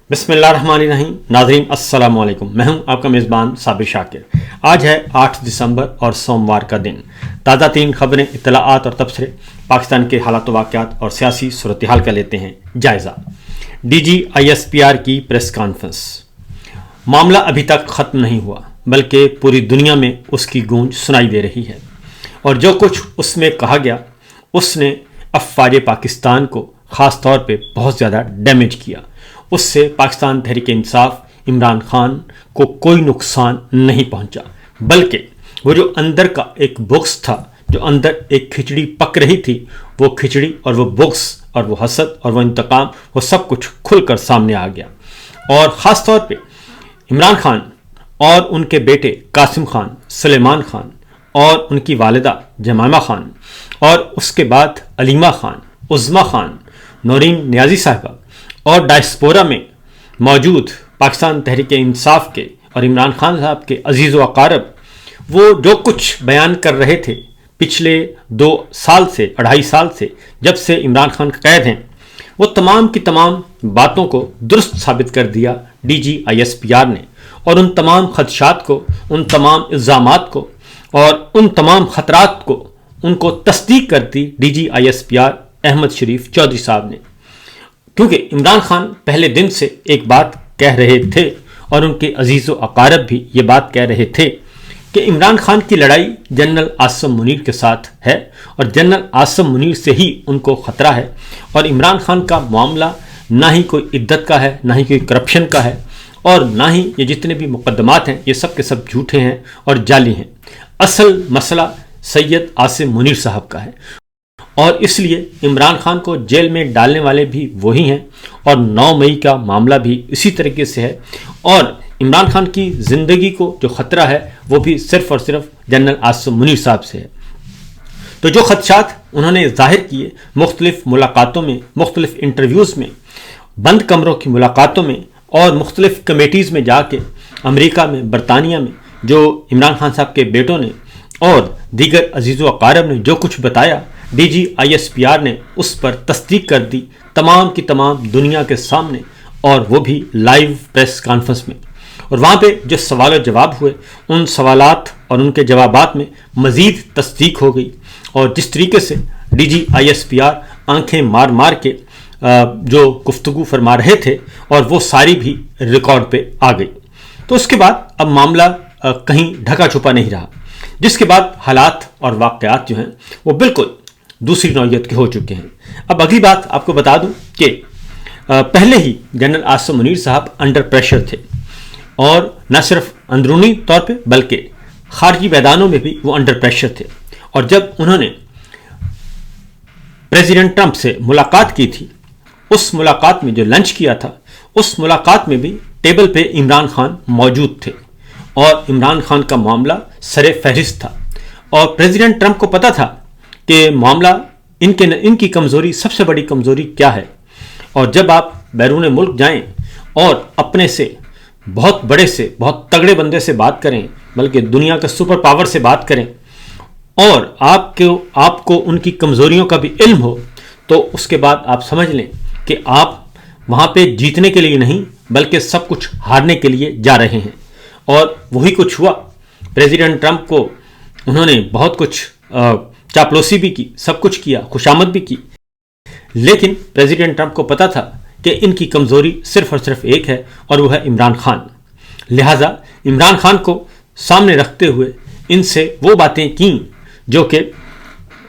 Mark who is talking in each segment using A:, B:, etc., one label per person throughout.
A: بسم اللہ الرحمن الرحیم. ناظرین السلام علیکم. میں ہوں آپ کا میزبان صابر شاکر. آج ہے 8 دسمبر اور سوموار کا دن. تازہ ترین خبریں، اطلاعات اور تبصرے پاکستان کے حالات و واقعات اور سیاسی صورتحال کا لیتے ہیں جائزہ. DGISPR کی پریس کانفرنس. معاملہ ابھی تک ختم نہیں ہوا بلکہ پوری دنیا میں اس کی گونج سنائی دے رہی ہے، اور جو کچھ اس میں کہا گیا اس نے افواج پاکستان کو خاص طور پہ بہت زیادہ ڈیمیج کیا. اس سے پاکستان تحریک انصاف عمران خان کو کوئی نقصان نہیں پہنچا، بلکہ وہ جو اندر کا ایک بغض تھا، جو اندر ایک کھچڑی پک رہی تھی، وہ کھچڑی اور وہ بغض اور وہ حسد اور وہ انتقام، وہ سب کچھ کھل کر سامنے آ گیا. اور خاص طور پہ عمران خان اور ان کے بیٹے قاسم خان، سلیمان خان اور ان کی والدہ جمائمہ خان، اور اس کے بعد علیمہ خان، عظمیٰ خان، نورین نیازی صاحبہ اور ڈائسپورا میں موجود پاکستان تحریک انصاف کے اور عمران خان صاحب کے عزیز و اقارب، وہ جو کچھ بیان کر رہے تھے پچھلے 2 سال سے 2.5 سال سے جب سے عمران خان قید ہیں، وہ تمام کی تمام باتوں کو درست ثابت کر دیا DGISPR نے، اور ان تمام خدشات کو، ان تمام الزامات کو اور ان تمام خطرات کو ان کو تصدیق کر دی DGISPR احمد شریف چودھری صاحب نے. کیونکہ عمران خان پہلے دن سے ایک بات کہہ رہے تھے اور ان کے عزیز و اقارب بھی یہ بات کہہ رہے تھے کہ عمران خان کی لڑائی جنرل عاصم منیر کے ساتھ ہے، اور جنرل عاصم منیر سے ہی ان کو خطرہ ہے، اور عمران خان کا معاملہ نہ ہی کوئی عدت کا ہے، نہ ہی کوئی کرپشن کا ہے، اور نہ ہی یہ جتنے بھی مقدمات ہیں یہ سب کے سب جھوٹے ہیں اور جعلی ہیں. اصل مسئلہ سید عاصم منیر صاحب کا ہے، اور اس لیے عمران خان کو جیل میں ڈالنے والے بھی وہی ہیں، اور 9 مئی کا معاملہ بھی اسی طریقے سے ہے، اور عمران خان کی زندگی کو جو خطرہ ہے وہ بھی صرف اور صرف جنرل عاصم منیر صاحب سے ہے. تو جو خدشات انہوں نے ظاہر کیے مختلف ملاقاتوں میں، مختلف انٹرویوز میں، بند کمروں کی ملاقاتوں میں، اور مختلف کمیٹیز میں جا کے امریکہ میں، برطانیہ میں، جو عمران خان صاحب کے بیٹوں نے اور دیگر عزیز و اقارب نے جو کچھ بتایا، DGISPR نے اس پر تصدیق کر دی تمام کی تمام دنیا کے سامنے، اور وہ بھی لائیو پریس کانفرنس میں. اور وہاں پہ جو سوال و جواب ہوئے، ان سوالات اور ان کے جوابات میں مزید تصدیق ہو گئی، اور جس طریقے سے DGISPR آنکھیں مار مار کے جو گفتگو فرما رہے تھے، اور وہ ساری بھی ریکارڈ پہ آ گئی. تو اس کے بعد اب معاملہ کہیں ڈھکا چھپا نہیں رہا، جس کے بعد حالات اور واقعات جو ہیں وہ بالکل دوسری نوعیت کے ہو چکے ہیں. اب اگلی بات آپ کو بتا دوں کہ پہلے ہی جنرل عاصم منیر صاحب انڈر پریشر تھے، اور نہ صرف اندرونی طور پہ بلکہ خارجی میدانوں میں بھی وہ انڈر پریشر تھے. اور جب انہوں نے پریزیڈنٹ ٹرمپ سے ملاقات کی تھی، اس ملاقات میں جو لنچ کیا تھا، اس ملاقات میں بھی ٹیبل پہ عمران خان موجود تھے، اور عمران خان کا معاملہ سر فہرست تھا. اور پریزیڈنٹ ٹرمپ کو پتا تھا کہ معاملہ ان کی کمزوری، سب سے بڑی کمزوری کیا ہے. اور جب آپ بیرون ملک جائیں اور اپنے سے بہت بڑے سے، بہت تگڑے بندے سے بات کریں، بلکہ دنیا کے سپر پاور سے بات کریں، اور آپ کو ان کی کمزوریوں کا بھی علم ہو، تو اس کے بعد آپ سمجھ لیں کہ آپ وہاں پہ جیتنے کے لیے نہیں بلکہ سب کچھ ہارنے کے لیے جا رہے ہیں. اور وہی کچھ ہوا. پریزیڈنٹ ٹرمپ کو انہوں نے بہت کچھ چاپلوسی بھی کی، سب کچھ کیا، خوشامد بھی کی، لیکن پریزیڈنٹ ٹرمپ کو پتا تھا کہ ان کی کمزوری صرف اور صرف ایک ہے، اور وہ ہے عمران خان. لہٰذا عمران خان کو سامنے رکھتے ہوئے ان سے وہ باتیں کیں جو کہ،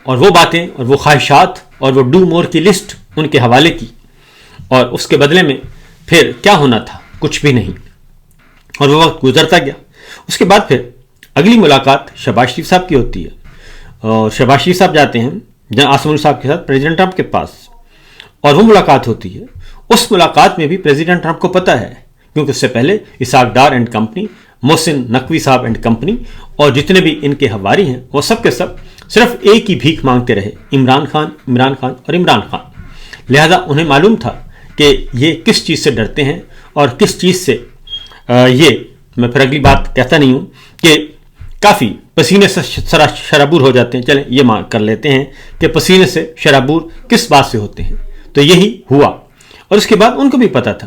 A: اور وہ باتیں اور وہ خواہشات اور وہ ڈو مور کی لسٹ ان کے حوالے کی، اور اس کے بدلے میں پھر کیا ہونا تھا؟ کچھ بھی نہیں. اور وہ وقت گزرتا گیا. اس کے بعد پھر اگلی ملاقات شہباز شریف صاحب کی ہوتی ہے، اور شہباز شریف صاحب جاتے ہیں جنرل عاصم منیر صاحب کے ساتھ پریزیڈنٹ ٹرمپ کے پاس، اور وہ ملاقات ہوتی ہے. اس ملاقات میں بھی پریزیڈنٹ ٹرمپ کو پتہ ہے، کیونکہ اس سے پہلے اسحاق ڈار اینڈ کمپنی، محسن نقوی صاحب اینڈ کمپنی، اور جتنے بھی ان کے حواری ہیں، وہ سب کے سب صرف ایک ہی بھیک مانگتے رہے، عمران خان، عمران خان اور عمران خان. لہذا انہیں معلوم تھا کہ یہ کس چیز سے ڈرتے ہیں، اور کس چیز سے یہ، میں پھر اگلی بات کہتا نہیں ہوں کہ کافی پسینے سے شرابور ہو جاتے ہیں. چلیں یہ مان کر لیتے ہیں کہ پسینے سے شرابور کس بات سے ہوتے ہیں. تو یہی ہوا. اور اس کے بعد ان کو بھی پتا تھا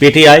A: PTI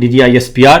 A: DGISPR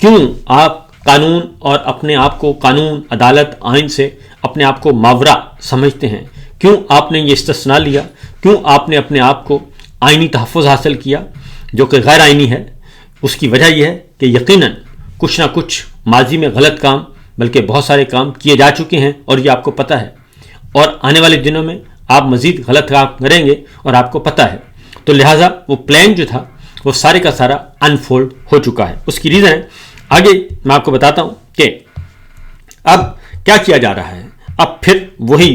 A: کیوں آپ قانون اور اپنے آپ کو قانون، عدالت، آئین سے اپنے آپ کو ماورا سمجھتے ہیں؟ کیوں آپ نے یہ استثناء لیا؟ کیوں آپ نے اپنے آپ کو آئینی تحفظ حاصل کیا جو کہ غیر آئینی ہے؟ اس کی وجہ یہ ہے کہ یقیناً کچھ نہ کچھ ماضی میں غلط کام، بلکہ بہت سارے کام کیے جا چکے ہیں اور یہ آپ کو پتہ ہے، اور آنے والے دنوں میں آپ مزید غلط کام کریں گے اور آپ کو پتہ ہے، تو لہٰذا وہ پلان جو تھا وہ سارے کا سارا انفولڈ ہو چکا ہے۔ اس کی ریزن ہے، آگے میں آپ کو بتاتا ہوں کہ اب کیا کیا جا رہا ہے۔ اب پھر وہی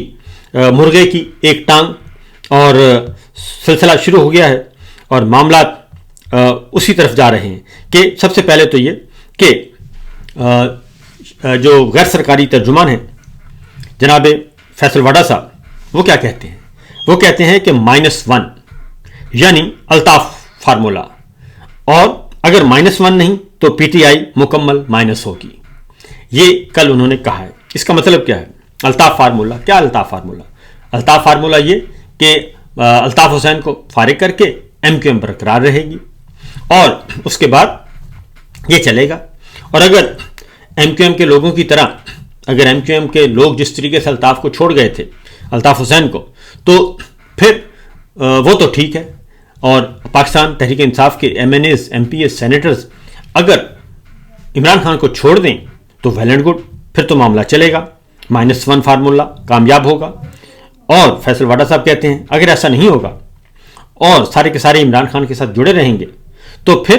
A: مرغے کی ایک ٹانگ اور سلسلہ شروع ہو گیا ہے، اور معاملات اسی طرف جا رہے ہیں کہ سب سے پہلے تو یہ کہ جو غیر سرکاری ترجمان ہیں جناب فیصل واڈا صاحب، وہ کیا کہتے ہیں؟ وہ کہتے ہیں کہ -1 یعنی الطاف فارمولا، اور اگر -1 نہیں تو پی ٹی آئی مکمل مائنس ہوگی۔ یہ کل انہوں نے کہا ہے۔ اس کا مطلب کیا ہے؟ الطاف فارمولا کیا؟ الطاف فارمولا، الطاف فارمولا یہ کہ الطاف حسین کو فارغ کر کے ایم کیو ایم برقرار رہے گی، اور اس کے بعد یہ چلے گا۔ اور اگر ایم کیو ایم کے لوگوں کی طرح، اگر ایم کیو ایم کے لوگ جس طریقے سے الطاف کو چھوڑ گئے تھے، الطاف حسین کو، تو پھر وہ تو ٹھیک ہے، اور پاکستان تحریک انصاف کے MNAs, MPAs, senators اگر عمران خان کو چھوڑ دیں تو ویل اینڈ گڈ، پھر تو معاملہ چلے گا، -1 فارمولا کامیاب ہوگا۔ اور فیصل واڈا صاحب کہتے ہیں اگر ایسا نہیں ہوگا اور سارے کے سارے عمران خان کے ساتھ جڑے رہیں گے تو پھر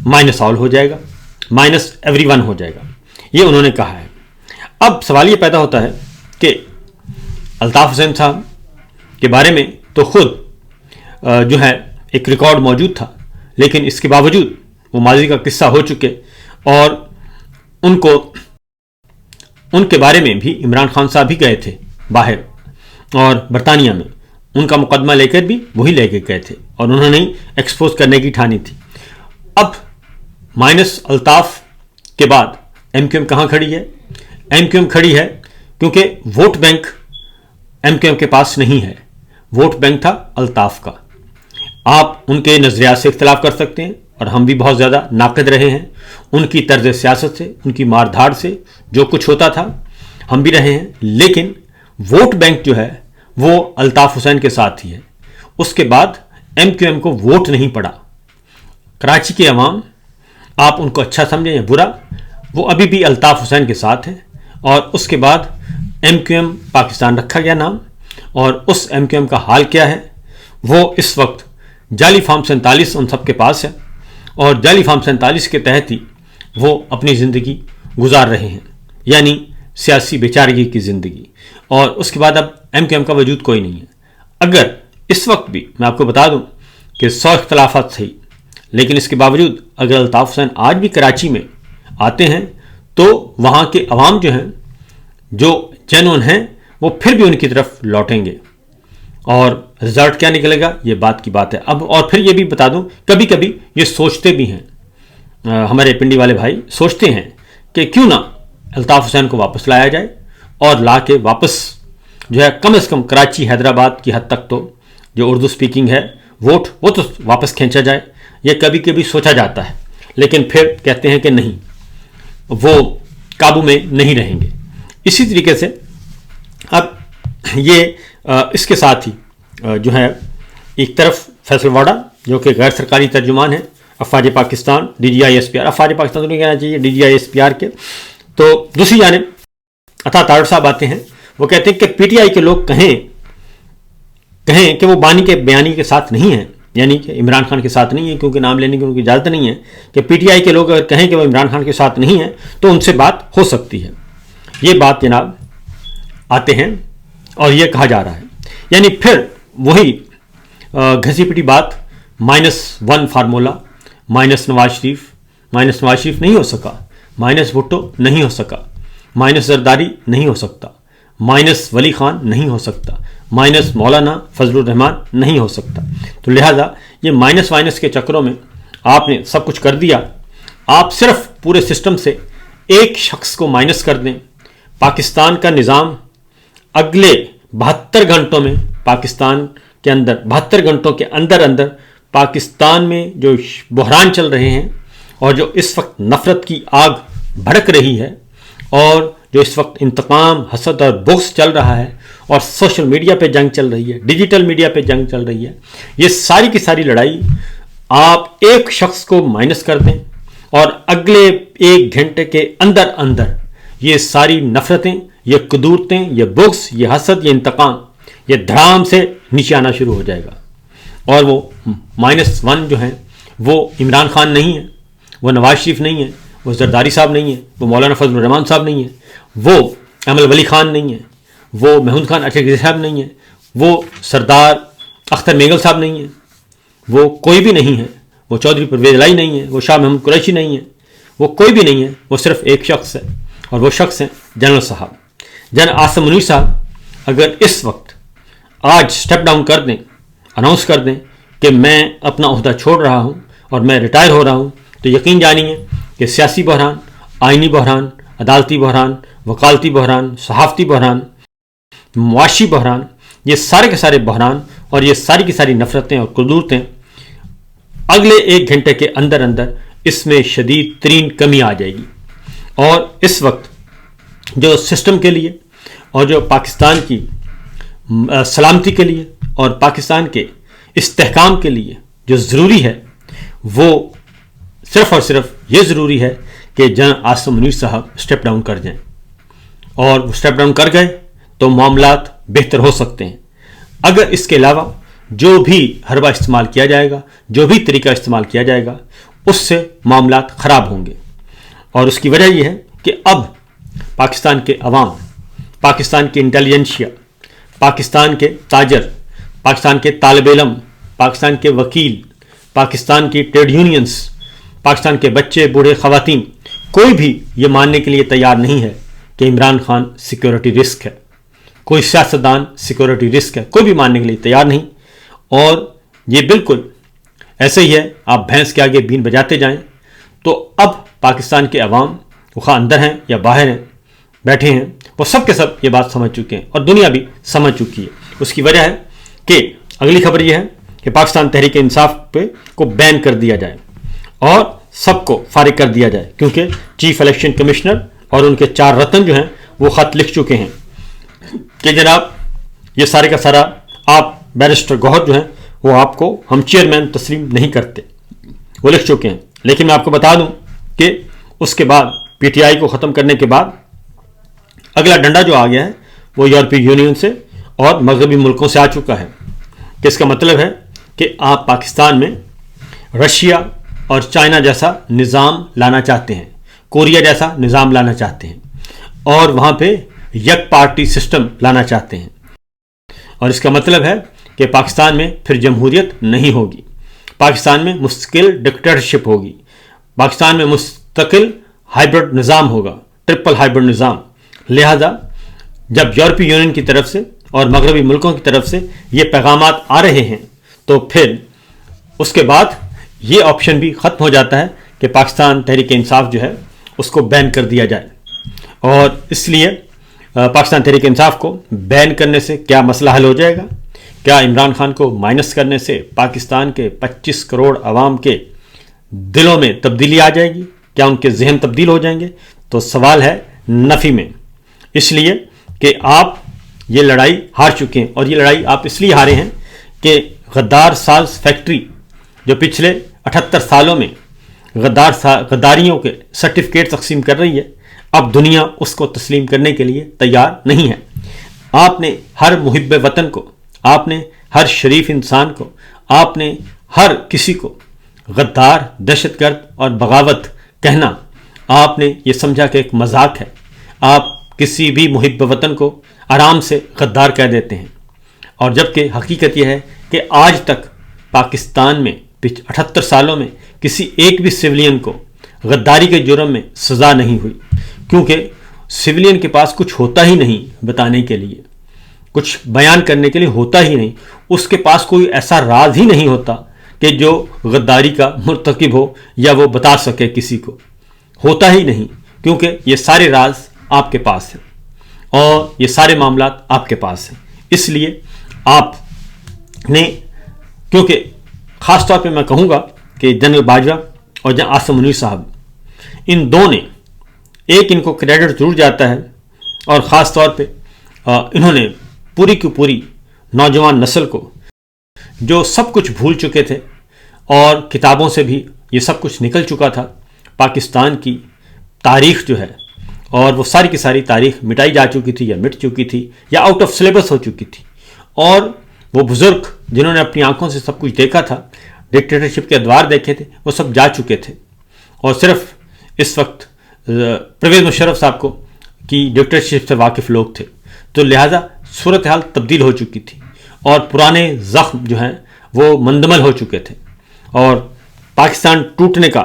A: -all ہو جائے گا، -everyone ہو جائے گا، یہ انہوں نے کہا ہے۔ اب سوال یہ پیدا ہوتا ہے کہ الطاف حسین صاحب کے بارے میں تو خود جو ہے ایک ریکارڈ موجود تھا، لیکن اس کے باوجود وہ ماضی کا قصہ ہو چکے، اور ان کے بارے میں بھی عمران خان صاحب بھی گئے تھے باہر، اور برطانیہ میں ان کا مقدمہ لے کر بھی وہی لے کے گئے تھے، اور انہوں نے ایکسپوز کرنے کی ٹھانی تھی۔ اب الطاف کے بعد ایم کیو ایم کہاں کھڑی ہے؟ ایم کیو ایم کھڑی ہے کیونکہ vote bank MQM کے پاس نہیں ہے، ووٹ بینک تھا الطاف کا۔ آپ ان کے نظریات سے اختلاف کر سکتے ہیں، اور ہم بھی بہت زیادہ ناقد رہے ہیں ان کی طرز سیاست سے، ان کی مار دھاڑ سے، جو کچھ ہوتا تھا ہم بھی رہے ہیں، لیکن ووٹ بینک جو ہے وہ الطاف حسین کے ساتھ ہی ہے۔ اس کے بعد ایم کیو ایم کو ووٹ نہیں پڑا۔ کراچی کے عوام، آپ ان کو اچھا سمجھیں یا برا، وہ ابھی بھی الطاف حسین کے ساتھ ہیں، اور اس کے بعد ایم کیو ایم پاکستان رکھا گیا نام، اور اس ایم کیو ایم کا حال کیا ہے؟ وہ اس وقت جعلی فارم 47 ان سب کے پاس ہے، اور جعلی فارم 47 کے تحت ہی وہ اپنی زندگی گزار رہے ہیں، یعنی سیاسی بیچارگی کی زندگی۔ اور اس کے بعد اب ایم کیو ایم کا وجود کوئی نہیں ہے۔ اگر اس وقت بھی میں آپ کو بتا دوں کہ 100 اختلافات صحیح، لیکن اس کے باوجود اگر الطاف حسین آج بھی کراچی میں آتے ہیں تو وہاں کے عوام جو ہیں، جو جینون ہیں، وہ پھر بھی ان کی طرف لوٹیں گے، اور رزلٹ کیا نکلے گا یہ بات کی بات ہے۔ اب اور پھر یہ بھی بتا دوں، کبھی کبھی یہ سوچتے بھی ہیں ہمارے پنڈی والے بھائی، سوچتے ہیں کہ کیوں نہ الطاف حسین کو واپس لایا جائے، اور لا کے واپس جو ہے کم از کم کراچی، حیدرآباد کی حد تک تو جو اردو سپیکنگ ہے ووٹ، وہ تو واپس کھینچا جائے۔ یہ کبھی کبھی سوچا جاتا ہے، لیکن پھر کہتے ہیں کہ نہیں، وہ قابو میں نہیں رہیں گے۔ اسی طریقے سے اب یہ اس کے ساتھ ہی جو ہے ایک طرف فیصل واڈا جو کہ غیر سرکاری ترجمان ہیں افواج Pakistan, D G I S P R, افواج پاکستان تو نہیں کہنا چاہیے، D G I S P R کے، تو دوسری جانب عطا تارڑ صاحب آتے ہیں، وہ کہتے ہیں کہ پی ٹی آئی کے لوگ کہیں کہ وہ بانی کے بیانی کے ساتھ نہیں ہیں، یعنی کہ عمران خان کے ساتھ نہیں ہے، کیونکہ نام لینے کی ان کی اجازت نہیں ہے، کہ پی ٹی آئی کے لوگ اگر کہیں کہ وہ عمران خان کے ساتھ نہیں ہیں تو ان سے بات ہو سکتی ہے۔ یہ بات جناب آتے ہیں اور یہ کہا جا رہا ہے، یعنی پھر وہی گھسی پٹی بات، -1 فارمولا، نواز شریف نہیں ہو سکا، بھٹو نہیں ہو سکا، زرداری نہیں ہو سکتا، ولی خان نہیں ہو سکتا، مولانا فضل الرحمان نہیں ہو سکتا۔ تو لہٰذا یہ مائنس کے چکروں میں آپ نے سب کچھ کر دیا۔ آپ صرف پورے سسٹم سے ایک شخص کو مائنس کر دیں، پاکستان کا نظام اگلے 72 گھنٹوں میں پاکستان کے اندر 72 گھنٹوں کے اندر پاکستان میں جو بحران چل رہے ہیں اور جو اس وقت نفرت کی آگ بھڑک رہی ہے اور جو اس وقت انتقام، حسد اور بغض چل رہا ہے اور سوشل میڈیا پہ جنگ چل رہی ہے، ڈیجیٹل میڈیا پہ جنگ چل رہی ہے، یہ ساری کی ساری لڑائی آپ ایک شخص کو مائنس کر دیں اور اگلے 1 گھنٹے کے اندر اندر یہ ساری نفرتیں، یہ قدورتیں، یہ بغض، یہ حسد، یہ انتقام، یہ دھڑام سے نیچے آنا شروع ہو جائے گا۔ اور وہ -1 جو ہیں وہ عمران خان نہیں ہے، وہ نواز شریف نہیں ہے، وہ زرداری صاحب نہیں ہے، وہ مولانا فضل الرحمان صاحب نہیں ہے، وہ امل ولی خان نہیں ہے، وہ محمود خان اچھے صاحب نہیں ہے، وہ سردار اختر میگل صاحب نہیں ہے، وہ کوئی بھی نہیں ہے، وہ چودھری پرویز الہی نہیں ہے، وہ شاہ محمود قریشی نہیں ہے، وہ کوئی بھی نہیں ہے، وہ صرف ایک شخص ہے اور وہ شخص ہیں جنرل صاحب جنرل عاصم منیر صاحب۔ اگر اس وقت آج سٹیپ ڈاؤن کر دیں، اناؤنس کر دیں کہ میں اپنا عہدہ چھوڑ رہا ہوں اور میں ریٹائر ہو رہا ہوں، تو یقین جانیے کہ سیاسی بحران، آئینی بحران، عدالتی بحران، وکالتی بحران، صحافتی بحران، معاشی بحران، یہ سارے کے سارے بحران اور یہ ساری کی ساری نفرتیں اور قدورتیں اگلے 1 گھنٹے کے اندر اندر اس میں شدید ترین کمی آ جائے گی۔ اور اس وقت جو سسٹم کے لیے اور جو پاکستان کی سلامتی کے لیے اور پاکستان کے استحکام کے لیے جو ضروری ہے، وہ صرف اور صرف یہ ضروری ہے کہ جنرل عاصم منیر صاحب سٹیپ ڈاؤن کر جائیں، اور وہ سٹیپ ڈاؤن کر گئے تو معاملات بہتر ہو سکتے ہیں۔ اگر اس کے علاوہ جو بھی حربہ استعمال کیا جائے گا، جو بھی طریقہ استعمال کیا جائے گا، اس سے معاملات خراب ہوں گے۔ اور اس کی وجہ یہ ہے کہ اب پاکستان کے عوام، پاکستان کی انٹیلیجنشیا، پاکستان کے تاجر، پاکستان کے طالب علم، پاکستان کے وکیل، پاکستان کی ٹریڈ یونینز، پاکستان کے بچے، بوڑھے، خواتین، کوئی بھی یہ ماننے کے لیے تیار نہیں ہے کہ عمران خان سیکیورٹی رسک ہے، کوئی سیاستدان سیکیورٹی رسک ہے، کوئی بھی ماننے کے لیے تیار نہیں۔ اور یہ بالکل ایسے ہی ہے، آپ بھینس کے آگے بین بجاتے جائیں۔ تو اب پاکستان کے عوام، وہ خواہ اندر ہیں یا باہر ہیں، بیٹھے ہیں، وہ سب کے سب یہ بات سمجھ چکے ہیں اور دنیا بھی سمجھ چکی ہے۔ اس کی وجہ ہے کہ اگلی خبر یہ ہے کہ پاکستان تحریک انصاف کو بین کر دیا جائے اور سب کو فارغ کر دیا جائے، کیونکہ چیف الیکشن کمشنر اور ان کے 4 رتن جو ہیں وہ خط لکھ چکے ہیں کہ جناب یہ سارے کا سارا آپ بیرسٹر گوہر جو ہیں وہ آپ کو ہم چیئرمین تسلیم نہیں کرتے، وہ لکھ چکے ہیں۔ لیکن میں آپ کو بتا دوں کہ اس کے بعد پی ٹی آئی کو ختم کرنے کے بعد اگلا ڈنڈا جو آ گیا ہے وہ یورپی یونین سے اور مغربی ملکوں سے آ چکا ہے، کہ اس کا مطلب ہے کہ آپ پاکستان میں رشیا اور چائنا جیسا نظام لانا چاہتے ہیں، کوریا جیسا نظام لانا چاہتے ہیں، اور وہاں پہ یک پارٹی سسٹم لانا چاہتے ہیں۔ اور اس کا مطلب ہے کہ پاکستان میں پھر جمہوریت نہیں ہوگی، پاکستان میں مستقل ڈکٹیٹرشپ ہوگی، پاکستان میں مستقل ہائیبرڈ نظام ہوگا، ٹرپل ہائیبرڈ نظام۔ لہذا جب یورپی یونین کی طرف سے اور مغربی ملکوں کی طرف سے یہ پیغامات آ رہے ہیں تو پھر اس کے بعد یہ آپشن بھی ختم ہو جاتا ہے کہ پاکستان تحریک انصاف جو ہے اس کو بین کر دیا جائے۔ اور اس لیے پاکستان تحریک انصاف کو بین کرنے سے کیا مسئلہ حل ہو جائے گا؟ کیا عمران خان کو مائنس کرنے سے پاکستان کے 25 کروڑ عوام کے دلوں میں تبدیلی آ جائے گی؟ کیا ان کے ذہن تبدیل ہو جائیں گے؟ تو سوال ہے نفی میں، اس لیے کہ آپ یہ لڑائی ہار چکے ہیں، اور یہ لڑائی آپ اس لیے ہارے ہیں کہ غدار ساز فیکٹری جو پچھلے 78 سالوں میں غداریوں کے سرٹیفکیٹ تقسیم کر رہی ہے، اب دنیا اس کو تسلیم کرنے کے لیے تیار نہیں ہے۔ آپ نے ہر محب وطن کو، آپ نے ہر شریف انسان کو، آپ نے ہر کسی کو غدار، دہشت گرد اور بغاوت کہنا آپ نے یہ سمجھا کہ ایک مذاق ہے۔ آپ کسی بھی محب وطن کو آرام سے غدار کہہ دیتے ہیں، اور جبکہ حقیقت یہ ہے کہ آج تک پاکستان میں 78 سالوں میں کسی ایک بھی سویلین کو غداری کے جرم میں سزا نہیں ہوئی، کیونکہ سویلین کے پاس کچھ ہوتا ہی نہیں بتانے کے لیے، کچھ بیان کرنے کے لیے ہوتا ہی نہیں، اس کے پاس کوئی ایسا راز ہی نہیں ہوتا کہ جو غداری کا مرتکب ہو یا وہ بتا سکے کسی کو، ہوتا ہی نہیں، کیونکہ یہ سارے راز آپ کے پاس ہیں اور یہ سارے معاملات آپ کے پاس ہیں۔ اس لیے آپ نے، کیونکہ خاص طور پہ میں کہوں گا کہ جنرل باجوہ اور جہاں آصم منیر صاحب، ان دو نے ایک ان کو کریڈٹ ضرور جاتا ہے، اور خاص طور پہ انہوں نے پوری کی پوری نوجوان نسل کو جو سب کچھ بھول چکے تھے اور کتابوں سے بھی یہ سب کچھ نکل چکا تھا، پاکستان کی تاریخ جو ہے اور وہ ساری کی ساری تاریخ مٹائی جا چکی تھی یا مٹ چکی تھی یا آؤٹ آف سلیبس ہو چکی تھی، اور وہ بزرگ جنہوں نے اپنی آنکھوں سے سب کچھ دیکھا تھا، ڈکٹیٹرشپ کے ادوار دیکھے تھے، وہ سب جا چکے تھے، اور صرف اس وقت پرویز مشرف صاحب کو کی ڈکٹیٹرشپ سے واقف لوگ تھے، تو لہٰذا صورتحال تبدیل ہو چکی تھی اور پرانے زخم جو ہیں وہ مندمل ہو چکے تھے، اور پاکستان ٹوٹنے کا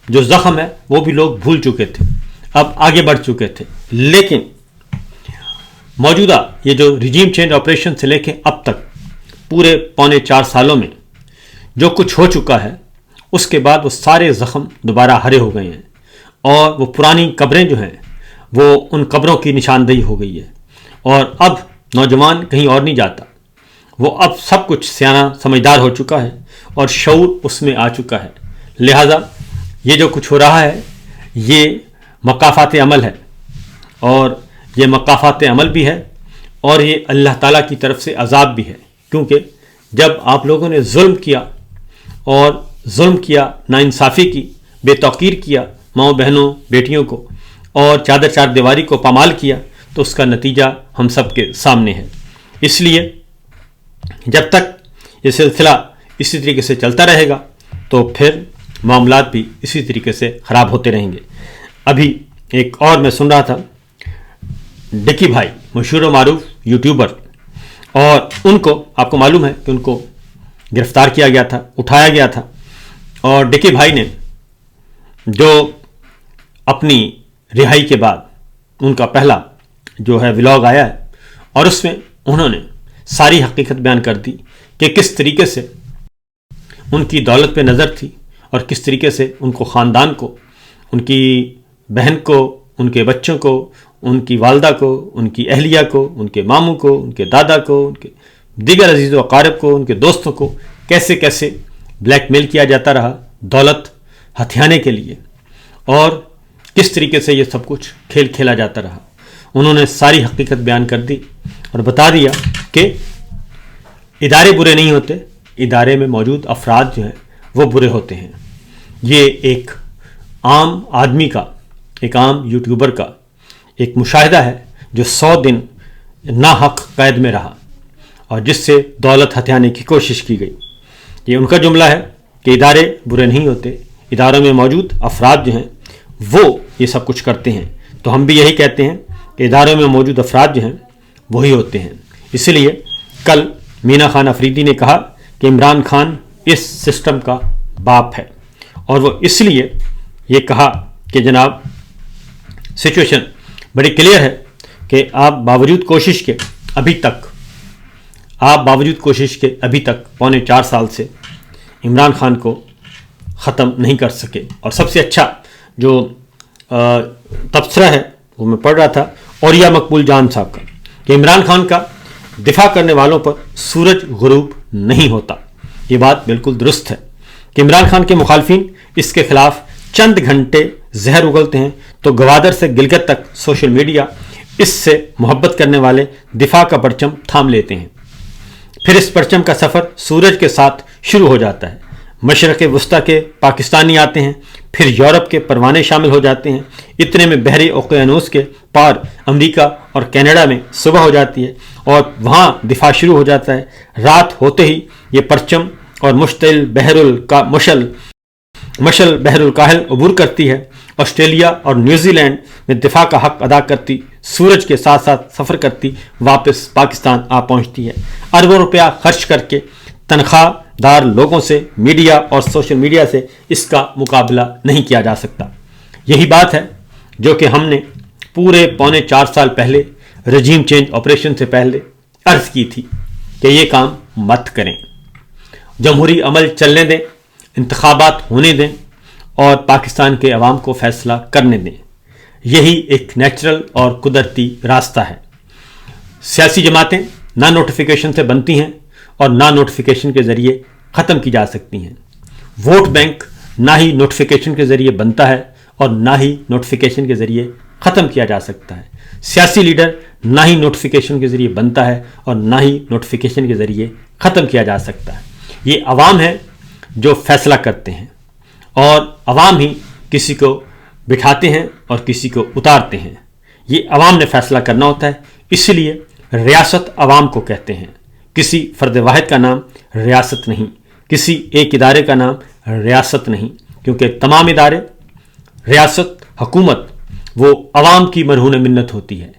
A: جو زخم ہے وہ بھی لوگ بھول چکے تھے، اب آگے بڑھ چکے تھے۔ لیکن موجودہ یہ جو ریجیم چینج آپریشن سے لے کے اب تک پورے 3.25 سالوں میں جو کچھ ہو چکا ہے، اس کے بعد وہ سارے زخم دوبارہ ہرے ہو گئے ہیں، اور وہ پرانی قبریں جو ہیں وہ ان قبروں کی نشاندہی ہو گئی ہے، اور اب نوجوان کہیں اور نہیں جاتا، وہ اب سب کچھ سیانہ سمجھدار ہو چکا ہے اور شعور اس میں آ چکا ہے، لہٰذا یہ جو کچھ ہو رہا ہے یہ مقافات عمل ہے، اور یہ مقافات عمل بھی ہے، اور یہ اللہ تعالیٰ کی طرف سے عذاب بھی ہے، کیونکہ جب آپ لوگوں نے ظلم کیا اور ظلم کیا، ناانصافی کی، بے توقیر کیا ماؤں بہنوں بیٹیوں کو، اور چادر چار دیواری کو پامال کیا، تو اس کا نتیجہ ہم سب کے سامنے ہے۔ اس لیے جب تک یہ سلسلہ اسی طریقے سے چلتا رہے گا تو پھر معاملات بھی اسی طریقے سے خراب ہوتے رہیں گے۔ ابھی ایک اور میں سن رہا تھا، ڈکی بھائی مشہور و معروف یوٹیوبر، اور ان کو آپ کو معلوم ہے کہ ان کو گرفتار کیا گیا تھا، اٹھایا گیا تھا، اور ڈکی بھائی نے جو اپنی رہائی کے بعد ان کا پہلا جو ہے ولاگ آیا ہے، اور اس میں انہوں نے ساری حقیقت بیان کر دی کہ کس طریقے سے ان کی دولت پہ نظر تھی، اور کس طریقے سے ان کو خاندان کو، ان کی بہن کو، ان کے بچوں کو، ان کی والدہ کو، ان کی اہلیہ کو، ان کے ماموں کو، ان کے دادا کو، ان کے دیگر عزیز و اقارب کو، ان کے دوستوں کو کیسے کیسے بلیک میل کیا جاتا رہا دولت ہتھیانے کے لیے، اور کس طریقے سے یہ سب کچھ کھیل کھیلا جاتا رہا۔ انہوں نے ساری حقیقت بیان کر دی اور بتا دیا کہ ادارے برے نہیں ہوتے، ادارے میں موجود افراد جو ہیں وہ برے ہوتے ہیں۔ یہ ایک عام آدمی کا، ایک عام یوٹیوبر کا ایک مشاہدہ ہے جو 100 دن ناحق قید میں رہا اور جس سے دولت ہتھیانے کی کوشش کی گئی۔ یہ ان کا جملہ ہے کہ ادارے برے نہیں ہوتے، اداروں میں موجود افراد جو ہیں وہ یہ سب کچھ کرتے ہیں۔ تو ہم بھی یہی کہتے ہیں کہ اداروں میں موجود افراد جو ہیں وہی ہوتے ہیں۔ اس لیے کل مینا خان افریدی نے کہا کہ عمران خان اس سسٹم کا باپ ہے، اور وہ اس لیے یہ کہا کہ جناب سچویشن بڑی کلیئر ہے کہ آپ باوجود کوشش کے ابھی تک 3.25 سال سے عمران خان کو ختم نہیں کر سکے۔ اور سب سے اچھا جو تبصرہ ہے وہ میں پڑھ رہا تھا اوریا مقبول جان صاحب کا، کہ عمران خان کا دفاع کرنے والوں پر سورج غروب نہیں ہوتا۔ یہ بات بالکل درست ہے کہ عمران خان کے مخالفین اس کے خلاف چند گھنٹے زہر اگلتے ہیں تو گوادر سے گلگت تک سوشل میڈیا اس سے محبت کرنے والے دفاع کا پرچم تھام لیتے ہیں۔ پھر اس پرچم کا سفر سورج کے ساتھ شروع ہو جاتا ہے۔ مشرق وسطیٰ کے پاکستانی آتے ہیں، پھر یورپ کے پروانے شامل ہو جاتے ہیں، اتنے میں بحری اوقیانوس کے پار امریکہ اور کینیڈا میں صبح ہو جاتی ہے اور وہاں دفاع شروع ہو جاتا ہے۔ رات ہوتے ہی یہ پرچم اور مشتعل مشل بحر الکاہل عبور کرتی ہے، آسٹریلیا اور نیوزی لینڈ میں دفاع کا حق ادا کرتی، سورج کے ساتھ ساتھ سفر کرتی واپس پاکستان آ پہنچتی ہے۔ اربوں روپیہ خرچ کر کے تنخواہ دار لوگوں سے، میڈیا اور سوشل میڈیا سے اس کا مقابلہ نہیں کیا جا سکتا۔ یہی بات ہے جو کہ ہم نے پورے 3.25 سال پہلے رجیم چینج آپریشن سے پہلے عرض کی تھی کہ یہ کام مت کریں، جمہوری عمل چلنے دیں، انتخابات ہونے دیں اور پاکستان کے عوام کو فیصلہ کرنے دیں۔ یہی ایک نیچرل اور قدرتی راستہ ہے۔ سیاسی جماعتیں نہ نوٹیفیکیشن سے بنتی ہیں اور نہ نوٹیفیکیشن کے ذریعے ختم کی جا سکتی ہیں۔ ووٹ بینک نہ ہی نوٹیفیکیشن کے ذریعے بنتا ہے اور نہ ہی نوٹیفیکیشن کے ذریعے ختم کیا جا سکتا ہے۔ سیاسی لیڈر نہ ہی نوٹیفیکیشن کے ذریعے بنتا ہے اور نہ ہی نوٹیفیکیشن کے ذریعے ختم کیا جا سکتا ہے۔ یہ عوام ہے جو فیصلہ کرتے ہیں، اور عوام ہی کسی کو بٹھاتے ہیں اور کسی کو اتارتے ہیں۔ یہ عوام نے فیصلہ کرنا ہوتا ہے، اس لیے ریاست عوام کو کہتے ہیں۔ کسی فرد واحد کا نام ریاست نہیں، کسی ایک ادارے کا نام ریاست نہیں، کیونکہ تمام ادارے، ریاست، حکومت وہ عوام کی مرہون منت ہوتی ہے۔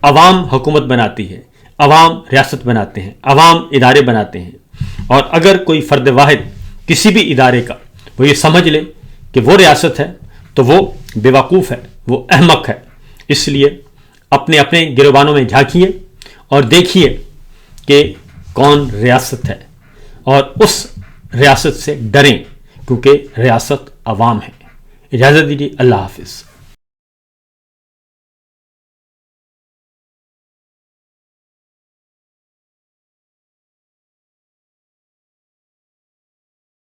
A: عوام حکومت بناتی ہے، عوام ریاست بناتے ہیں، عوام ادارے بناتے ہیں۔ اور اگر کوئی فرد واحد کسی بھی ادارے کا وہ یہ سمجھ لے کہ وہ ریاست ہے تو وہ بیوقوف ہے، وہ احمق ہے۔ اس لیے اپنے اپنے گریبانوں میں جھانکیے اور دیکھیے کہ کون ریاست ہے، اور اس ریاست سے ڈریں، کیونکہ ریاست عوام ہے۔ اجازت دیجیے، اللہ حافظ۔